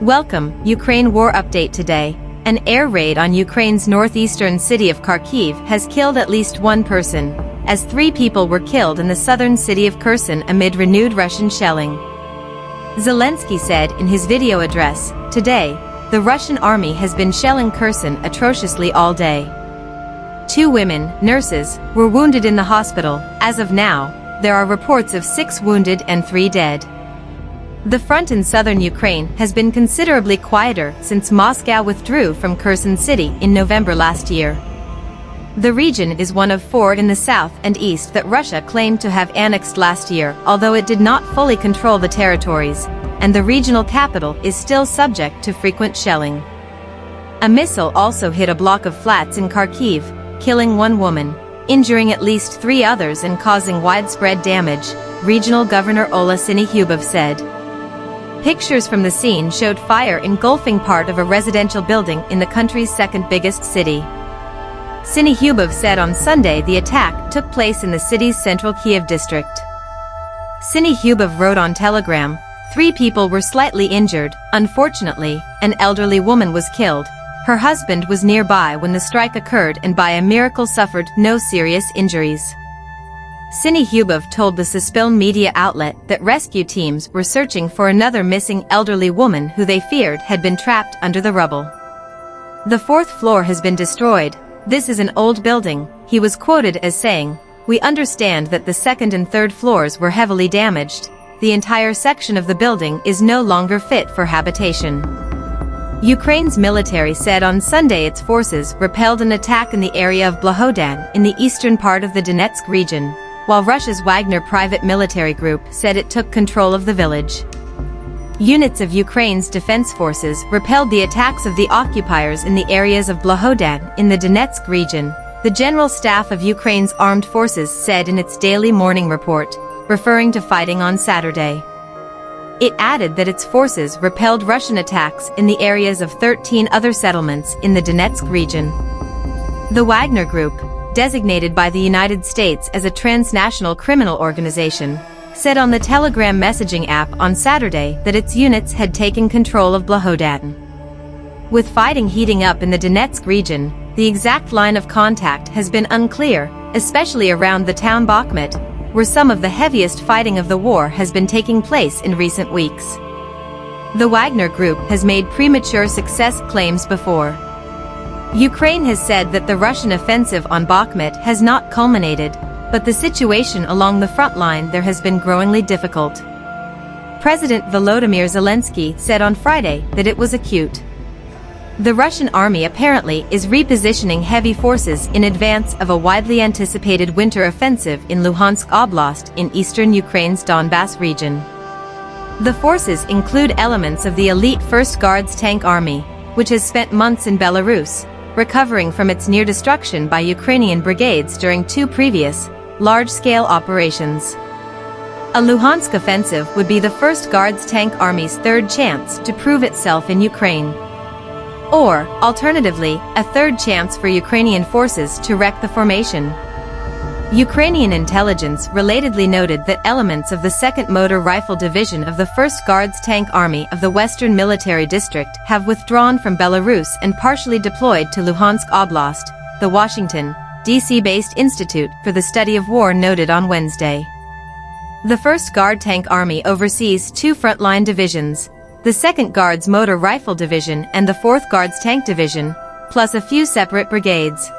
Welcome, Ukraine war update today. An air raid on Ukraine's northeastern city of Kharkiv has killed at least one person, as 3 people were killed in the southern city of Kherson amid renewed Russian shelling. Zelensky said in his video address, "Today, the Russian army has been shelling Kherson atrociously all day. 2 women, nurses, were wounded in the hospital. As of now, there are reports of 6 wounded and 3 dead." The front in southern Ukraine has been considerably quieter since Moscow withdrew from Kherson city in November last year. The region is one of 4 in the south and east that Russia claimed to have annexed last year, although it did not fully control the territories, and the regional capital is still subject to frequent shelling. A missile also hit a block of flats in Kharkiv, killing 1 woman, injuring at least 3 others and causing widespread damage, Regional Governor Ola Syniehubov said. Pictures from the scene showed fire engulfing part of a residential building in the country's second biggest city. Syniehubov said on Sunday the attack took place in the city's central Kiev district. Syniehubov wrote on Telegram, 3 people were slightly injured. Unfortunately, an elderly woman was killed. Her husband was nearby when the strike occurred and by a miracle suffered no serious injuries. Syniehubov told the Suspil media outlet that rescue teams were searching for another missing elderly woman who they feared had been trapped under the rubble. "The 4th floor has been destroyed. This is an old building," he was quoted as saying. "We understand that the 2nd and 3rd floors were heavily damaged. The entire section of the building is no longer fit for habitation." Ukraine's military said on Sunday its forces repelled an attack in the area of Blahodan in the eastern part of the Donetsk region, while Russia's Wagner private military group said it took control of the village. Units of Ukraine's defense forces repelled the attacks of the occupiers in the areas of Blahodan in the Donetsk region, the General Staff of Ukraine's armed forces said in its daily morning report, referring to fighting on Saturday. It added that its forces repelled Russian attacks in the areas of 13 other settlements in the Donetsk region. The Wagner Group, designated by the United States as a transnational criminal organization, said on the Telegram messaging app on Saturday that its units had taken control of Blahodan. With fighting heating up in the Donetsk region, the exact line of contact has been unclear, especially around the town Bakhmut, where some of the heaviest fighting of the war has been taking place in recent weeks. The Wagner Group has made premature success claims before. Ukraine has said that the Russian offensive on Bakhmut has not culminated, but the situation along the front line there has been growingly difficult. President Volodymyr Zelensky said on Friday that it was acute. The Russian army apparently is repositioning heavy forces in advance of a widely anticipated winter offensive in Luhansk Oblast in eastern Ukraine's Donbas region. The forces include elements of the elite 1st Guards Tank Army, which has spent months in Belarus, recovering from its near destruction by Ukrainian brigades during 2 previous, large-scale operations. A Luhansk offensive would be the 1st Guards Tank Army's 3rd chance to prove itself in Ukraine. Or, alternatively, a 3rd chance for Ukrainian forces to wreck the formation. Ukrainian intelligence relatedly noted that elements of the 2nd Motor Rifle Division of the 1st Guards Tank Army of the Western Military District have withdrawn from Belarus and partially deployed to Luhansk Oblast, the Washington, D.C.-based Institute for the Study of War noted on Wednesday. The 1st Guard Tank Army oversees 2 frontline divisions, the 2nd Guards Motor Rifle Division and the 4th Guards Tank Division, plus a few separate brigades.